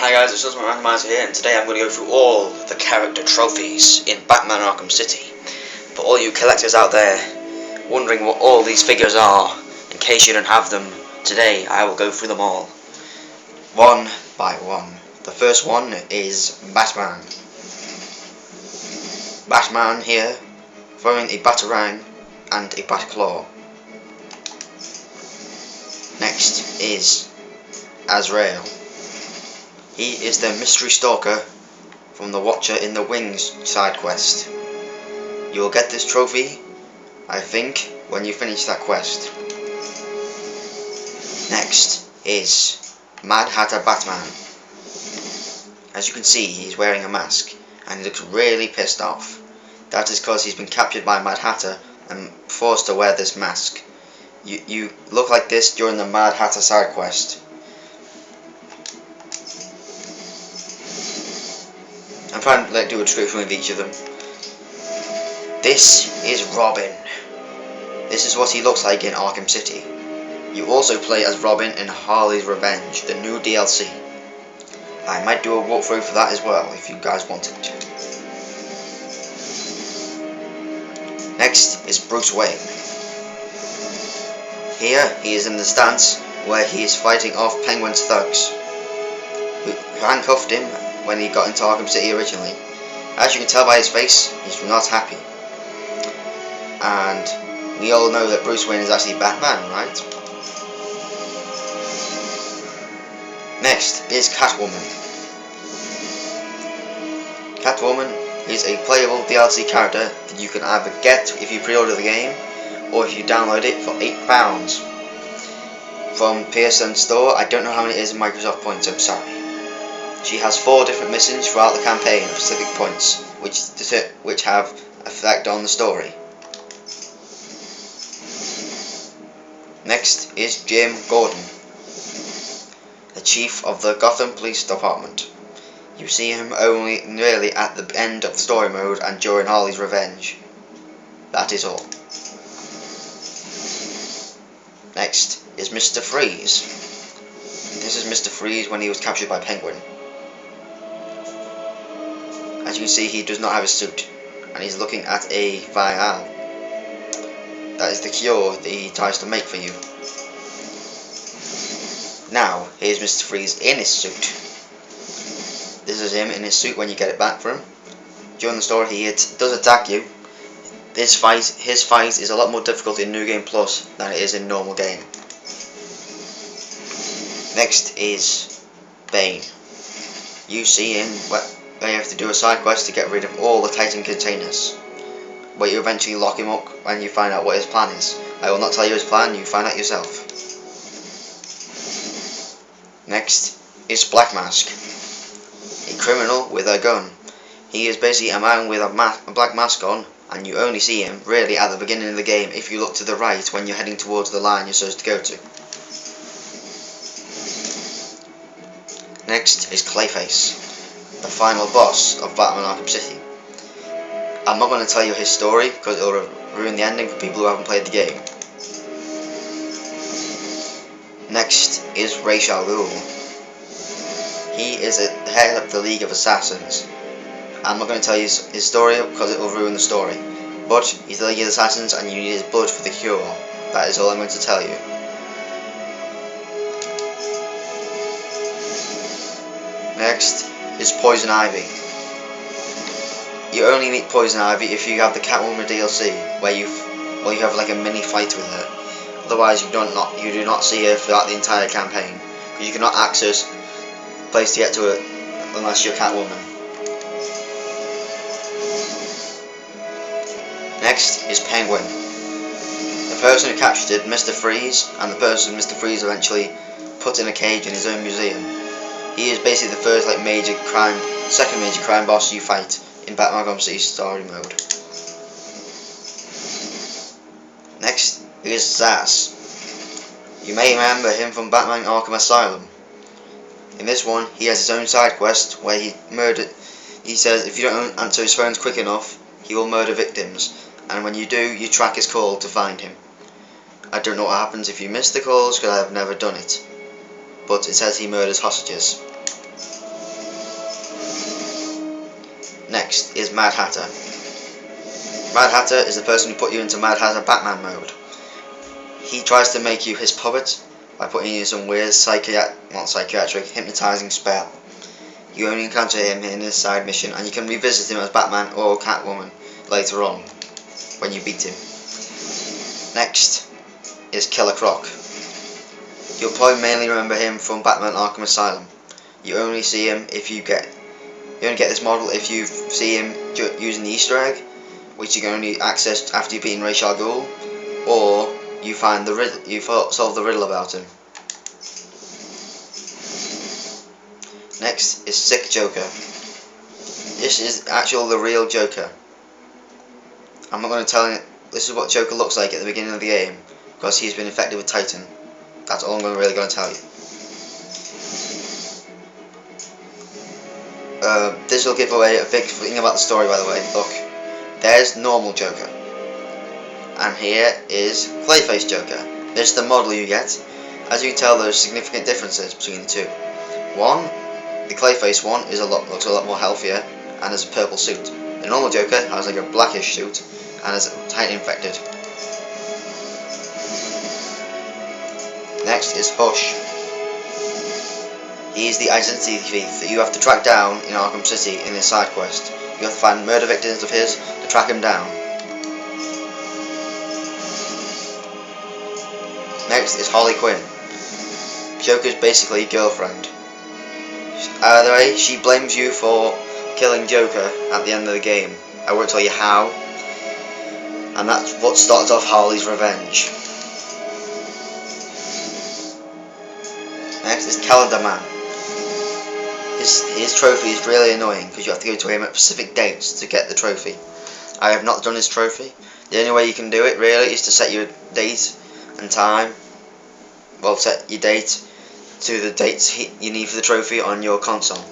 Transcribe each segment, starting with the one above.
Hi guys, it's just my randomizer here, and today I'm going to go through all the character trophies in Batman Arkham City. For all you collectors out there wondering what all these figures are, in case you don't have them, today I will go through them all, one by one. The first one is Batman. Batman here, throwing a batarang and a batclaw. Next is Azrael. He is the mystery stalker from the Watcher in the Wings side quest. You will get this trophy, I think, when you finish that quest. Next is Mad Hatter Batman. As you can see, he's wearing a mask and he looks really pissed off. That is because he's been captured by Mad Hatter and forced to wear this mask. You look like this during the Mad Hatter side quest. I'm trying to do a description of each of them. This is Robin. This is what he looks like in Arkham City. You also play as Robin in Harley's Revenge, the new DLC. I might do a walkthrough for that as well, if you guys want it. Next is Bruce Wayne. Here he is in the stance where he is fighting off Penguin's thugs, who handcuffed him when he got into Arkham City originally. As you can tell by his face, he's not happy. And we all know that Bruce Wayne is actually Batman, right? Next is Catwoman. Catwoman is a playable DLC character that you can either get if you pre-order the game, or if you download it for £8 from PSN Store. I don't know how many it is in Microsoft points, I'm sorry. She has 4 different missions throughout the campaign of specific points, which have effect on the story. Next is Jim Gordon, the chief of the Gotham Police Department. You see him only nearly at the end of the story mode and during Harley's Revenge. That is all. Next is Mr. Freeze. This is Mr. Freeze when he was captured by Penguin. As you can see, he does not have a suit, and he's looking at a vial. That is the cure that he tries to make for you. Now, here's Mr. Freeze in his suit. This is him in his suit when you get it back from him. During the story, he does attack you. His fight is a lot more difficult in New Game Plus than it is in normal game. Next is Bane. You see him where you have to do a side quest to get rid of all the Titan containers, where you eventually lock him up when you find out what his plan is. I will not tell you his plan, you find out yourself. Next is Black Mask, a criminal with a gun. He is basically a man with a black mask on, and you only see him really at the beginning of the game if you look to the right when you're heading towards the line you're supposed to go to. Next is Clayface, the final boss of Batman Arkham City. I'm not going to tell you his story because it will ruin the ending for people who haven't played the game. Next is Ra's al Ghul. He is the head of the League of Assassins. I'm not going to tell you his story because it will ruin the story, but he's the League of Assassins and you need his blood for the cure. That is all I'm going to tell you. Next is Poison Ivy. You only meet Poison Ivy if you have the Catwoman DLC, where you have like a mini fight with her. Otherwise, you do not see her throughout the entire campaign, because you cannot access the place to get to her unless you're Catwoman. Next is Penguin, the person who captured Mr. Freeze, and the person Mr. Freeze eventually put in a cage in his own museum. He is basically the first second major crime boss you fight in Batman Arkham City story mode. Next is Zsasz. You may remember him from Batman Arkham Asylum. In this one, he has his own side quest where he says if you don't answer his phones quick enough, he will murder victims, and when you do, you track his call to find him. I don't know what happens if you miss the calls because I have never done it, but it says he murders hostages. Next is Mad Hatter. Mad Hatter is the person who put you into Mad Hatter Batman mode. He tries to make you his puppet by putting you in some weird psychiatric hypnotizing spell. You only encounter him in his side mission, and you can revisit him as Batman or Catwoman later on when you beat him. Next is Killer Croc. You'll probably mainly remember him from Batman Arkham Asylum. You only see him if you only get this model if you see him using the Easter egg, which you can only access after you've beaten Ra's al Ghul, or you find the riddle, you solve the riddle about him. Next is Sick Joker. This is the real Joker. I'm not going to tell you. This is what Joker looks like at the beginning of the game, because he's been infected with Titan. That's all I'm really going to tell you. This will give away a big thing about the story, by the way. Look, there's normal Joker, and here is Clayface Joker. This is the model you get. As you can tell, there's significant differences between the two. The Clayface one looks a lot more healthier and has a purple suit. The normal Joker has like a blackish suit and is tightly infected. Next is Hush. He is the identity thief that you have to track down in Arkham City in his side quest. You have to find murder victims of his to track him down. Next is Harley Quinn. Joker's basically girlfriend. Either way, she blames you for killing Joker at the end of the game. I won't tell you how. And that's what starts off Harley's revenge. Next is Calendar Man. His trophy is really annoying because you have to go to him at specific dates to get the trophy. I have not done his trophy. The only way you can do it really is to set your date and time. Well, set your date to the dates you need for the trophy on your console.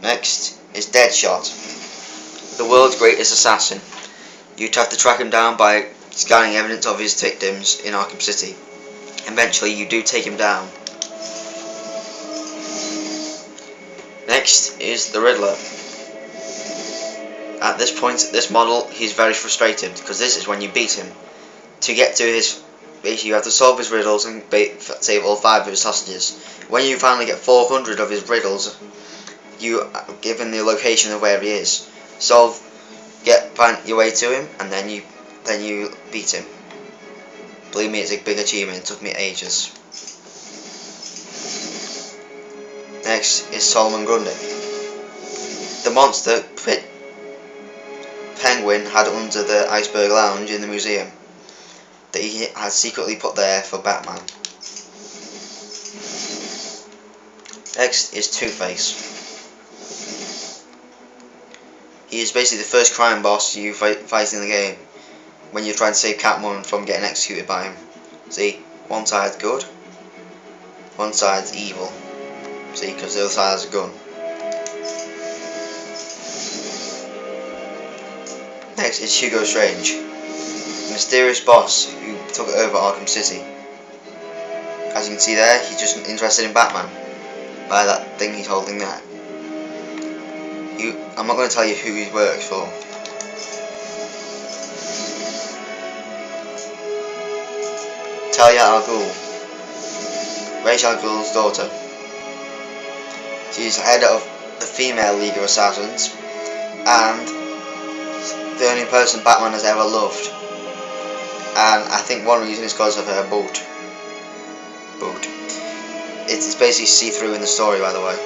Next is Deadshot, the world's greatest assassin. You'd have to track him down by scanning evidence of his victims in Arkham City. Eventually you do take him down. Next is the Riddler. At this point, this model, he's very frustrated because this is when you beat him. To get to his basically, you have to solve his riddles and save all 5 of his hostages. When you finally get 400 of his riddles, you are given the location of where he is. Find your way to him, and then you beat him. Believe me, it's a big achievement. It took me ages. Next is Solomon Grundy. The monster Penguin had under the Iceberg Lounge in the museum that he had secretly put there for Batman. Next is Two-Face. He is basically the first crime boss you fight in the game when you're trying to save Catwoman from getting executed by him. See, one side's good, one side's evil. See, because the other side has a gun. Next is Hugo Strange, the mysterious boss who took over Arkham City. As you can see there, he's just interested in Batman by that thing he's holding there. I'm not going to tell you who he works for. Talia al Ghul, Ra's al Ghul's daughter. She's head of the female League of Assassins and the only person Batman has ever loved. And I think one reason is because of her boot. It's basically see-through in the story, by the way.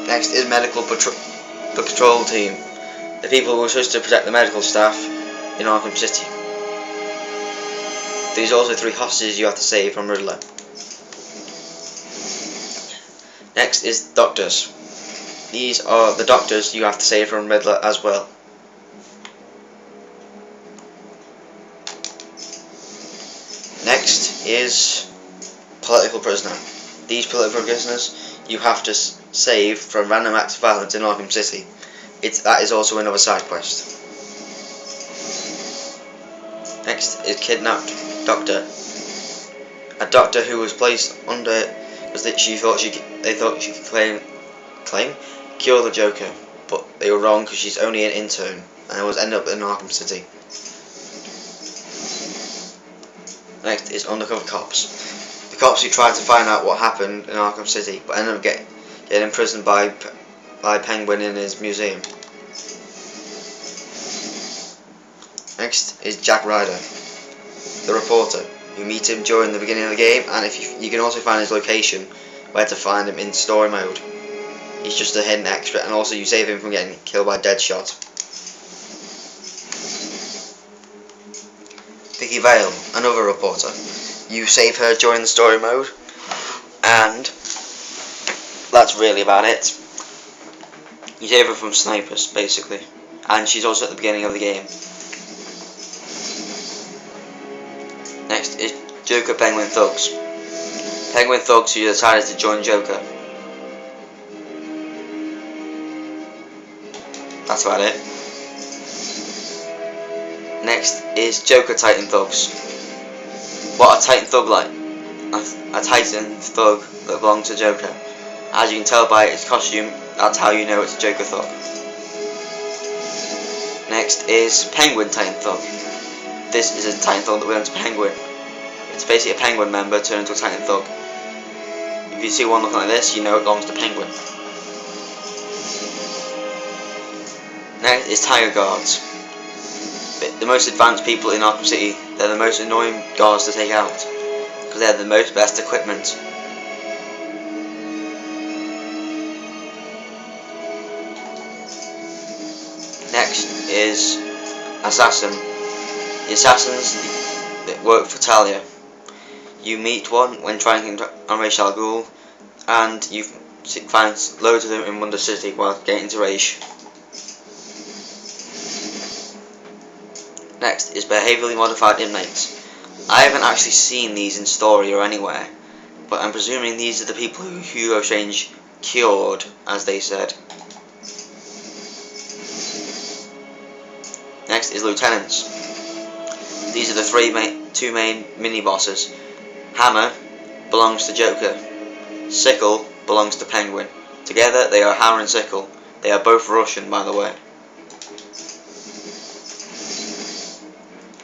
Next is Medical Patrol Team, the people who are supposed to protect the medical staff in Arkham City. There's also 3 hostages you have to save from Riddler. Next is Doctors. These are the doctors you have to save from Riddler as well. Next is Political Prisoner. These political prisoners you have to save from random acts of violence in Arkham City. That is also another side quest. Next is Kidnapped Doctor. a doctor who was placed under because they thought she could claim cure the Joker, but they were wrong because she's only an intern and it was ended up in Arkham City. Next is undercover cops. The cops who tried to find out what happened in Arkham City, but ended up getting imprisoned by Penguin in his museum. Next is Jack Ryder, the reporter. You meet him during the beginning of the game, and if you can also find his location, where to find him in story mode. He's just a hidden extra, and also you save him from getting killed by Deadshot. Vicky Vale, another reporter. You save her during the story mode, and that's really about it. You save her from snipers, basically, and she's also at the beginning of the game. Next is Joker Penguin Thugs. Penguin Thugs who decided to join Joker. That's about it. Next is Joker Titan Thugs. What a Titan Thug like? A Titan Thug that belongs to Joker. As you can tell by its costume, that's how you know it's a Joker Thug. Next is Penguin Titan Thug. This is a Titan Thug that belongs to Penguin. It's basically a Penguin member turned into a Titan Thug. If you see one looking like this, you know it belongs to Penguin. Next is Tiger Guards. The most advanced people in Arkham City. They're the most annoying guards to take out, because they have the most best equipment. Next is Assassin. The assassins that work for Talia. You meet one when trying on Ra's al Ghul, and you find loads of them in Wonder City while getting to Ra's. Next is behaviourally modified inmates. I haven't actually seen these in story or anywhere, but I'm presuming these are the people who Hugo Strange cured, as they said. Next is lieutenants. These are the two main mini-bosses. Hammer belongs to Joker. Sickle belongs to Penguin. Together they are Hammer and Sickle. They are both Russian, by the way.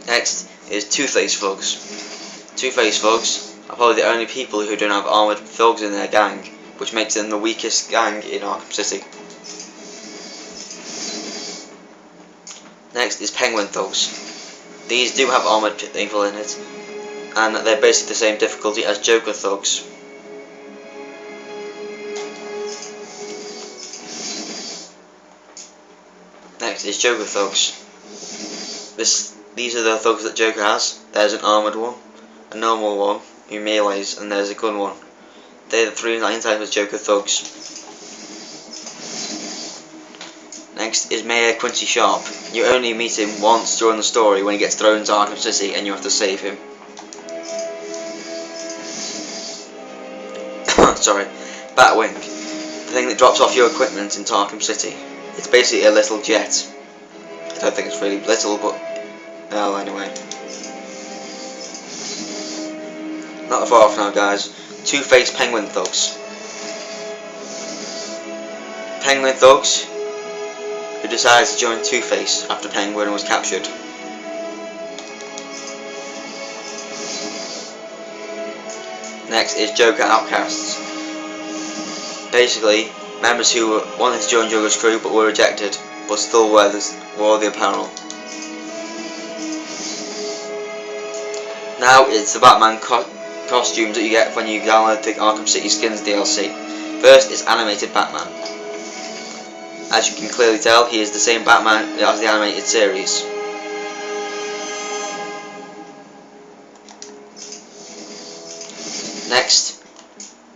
Next is Two-Face Thugs. Two-Face Thugs are probably the only people who don't have armoured thugs in their gang, which makes them the weakest gang in Arkham City. Next is Penguin Thugs. These do have armoured people in it, and they're basically the same difficulty as Joker Thugs. Next is Joker Thugs. These are the thugs that Joker has. There's an armoured one, a normal one who melees, and there's a gun one. They're the three main types of Joker Thugs. Next is Mayor Quincy Sharp. You only meet him once during the story when he gets thrown into Arkham City and you have to save him. Sorry. Batwing. The thing that drops off your equipment into Arkham City. It's basically a little jet. I don't think it's really little, but well, anyway. Not far off now, guys. Two-Face Penguin Thugs. Penguin Thugs who decided to join Two-Face after Penguin was captured. Next is Joker Outcasts. Basically, members who wanted to join Joker's crew but were rejected, but still wore the apparel. Now it's the Batman costumes that you get when you download the Arkham City Skins DLC. First is Animated Batman. As you can clearly tell, he is the same Batman as the animated series. Next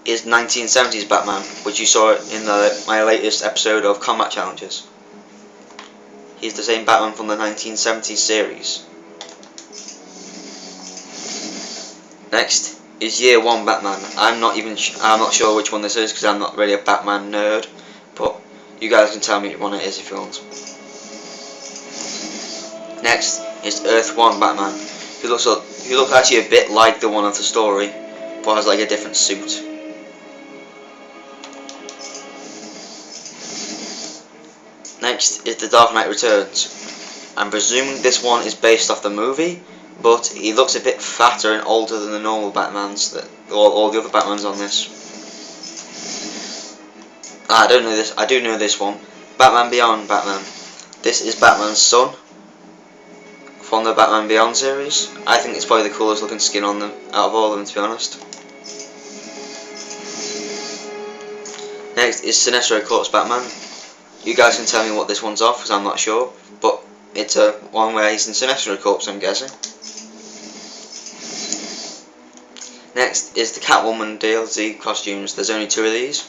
is 1970s Batman, which you saw in my latest episode of Combat Challenges. He's the same Batman from the 1970s series. Next is Year 1 Batman. I'm not sure which one this is because I'm not really a Batman nerd, but you guys can tell me which one it is if you want. Next is Earth 1 Batman, who looks actually a bit like the one of the story, but has like a different suit. Next is The Dark Knight Returns. I'm presuming this one is based off the movie, but he looks a bit fatter and older than the normal Batmans, all the other Batmans on this. I don't know this. I do know this one. Batman Beyond Batman. This is Batman's son from the Batman Beyond series. I think it's probably the coolest looking skin on them out of all of them, to be honest. Next is Sinestro Corpse Batman. You guys can tell me what this one's off, because I'm not sure, but it's a one where he's in Sinestro Corpse, I'm guessing. Next is the Catwoman DLC costumes. There's only 2 of these.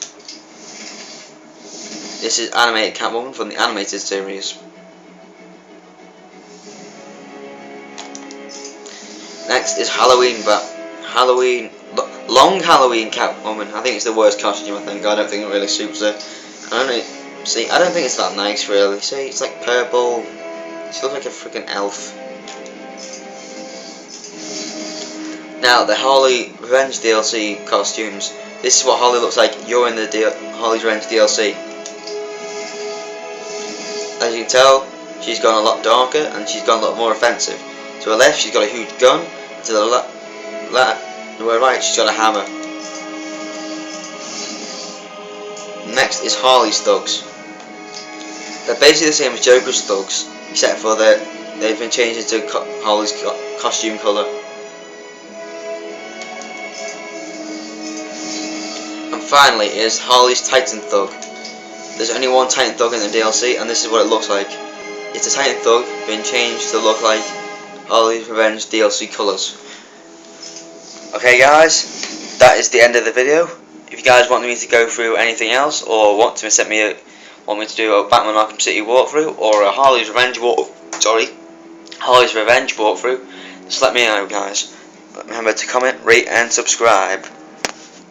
This is animated Catwoman from the animated series. Next is Long Halloween Catwoman. I think it's the worst costume. I don't think it really suits her. I don't think it's that nice, really. See, it's like purple. She looks like a freaking elf. Now, the Harley Revenge DLC costumes. This is what Harley looks like. You're in the Harley's Revenge DLC. As you can tell, she's gone a lot darker and she's gone a lot more offensive. To her left, she's got a huge gun. To the her right, she's got a hammer. Next is Harley's thugs. They're basically the same as Joker's thugs, except for that they've been changed into Harley's costume colour. And finally is Harley's Titan Thug. There's only one Titan Thug in the DLC, and this is what it looks like. It's a Titan Thug being changed to look like Harley's Revenge DLC colours. Okay guys, that is the end of the video. If you guys want me to go through anything else, or want to do a Batman Arkham City walkthrough, or a Harley's Revenge walkthrough, just let me know, guys. Remember to comment, rate and subscribe.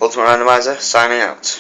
Ultimate Randomizer signing out.